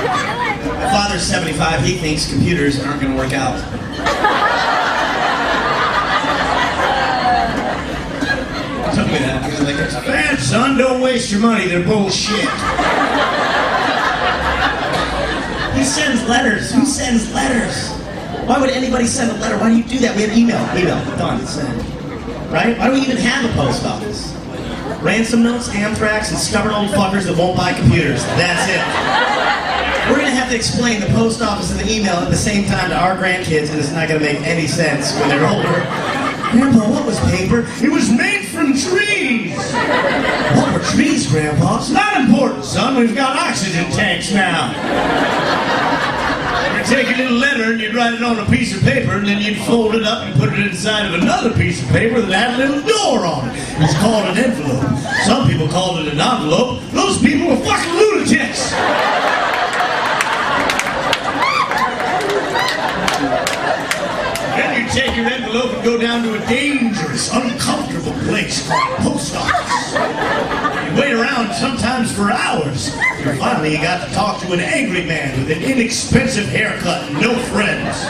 My father's 75. He thinks computers aren't going to work out. He told me that. He was like, "It's bad, son. Don't waste your money. They're bullshit." He sends letters. Who sends letters? Why would anybody send a letter? Why do you do that? We have email. Email. Done. Send. Right? Why do we even have a post office? Ransom notes, anthrax, and stubborn old fuckers that won't buy computers. That's it. We're going to have to explain the post office and the email at the same time to our grandkids, and it's not going to make any sense when they're older. Grandpa, what was paper? It was made from trees. What were trees, Grandpa? It's not important, son. We've got oxygen tanks now. You'd take a little letter and you'd write it on a piece of paper, and then you'd fold it up and put it inside of another piece of paper that had a little door on it. It's called an envelope. Some people called it an envelope. Those people were fucking lunatics. Then you take your envelope and go down to a dangerous, uncomfortable place called a post office. You wait around sometimes for hours. And finally you got to talk to an angry man with an inexpensive haircut and no friends.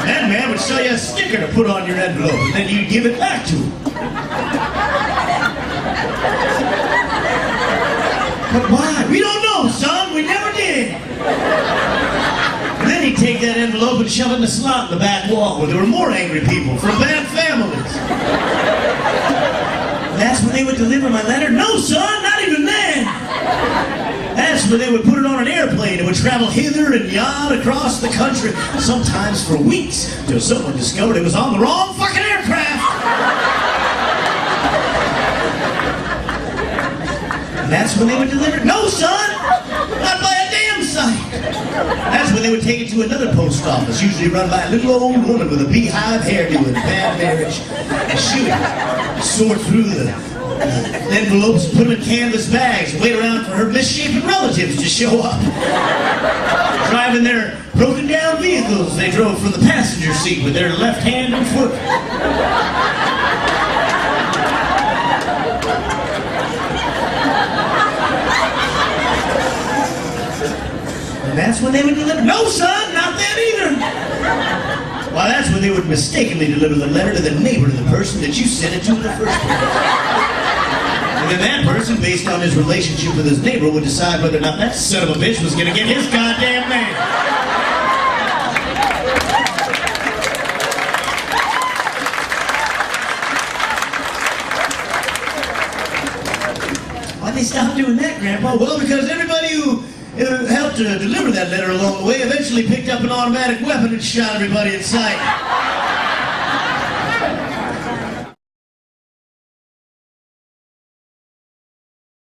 That man would sell you a sticker to put on your envelope, and then you'd give it back to him. But why? We don't know, son. We never did. And then he'd take that envelope and shove it in a slot in the back wall where there were more angry people from bad families. That's when they would deliver my letter? No, son, not even then. That's when they would put it on an airplane. It would travel hither and yon across the country, sometimes for weeks, till someone discovered it was on the wrong fucking aircraft. And that's when they would deliver it. No, son, not by a damn sight. That's when they would take it to another post office, usually run by a little old woman with a beehive hairdo and a bad marriage. And she would sort through the envelopes, put them in canvas bags, and wait around for her misshapen relatives to show up. Driving their broken down vehicles they drove from the passenger seat with their left hand and foot. And that's when they would deliver. No, son, not that either. Why, that's when they would mistakenly deliver the letter to the neighbor of the person that you sent it to in the first place. And then that person, based on his relationship with his neighbor, would decide whether or not that son of a bitch was going to get his goddamn man. Why'd they stop doing that, Grandpa? Well, because everybody who helped deliver that letter along the way eventually picked up an automatic weapon and shot everybody in sight.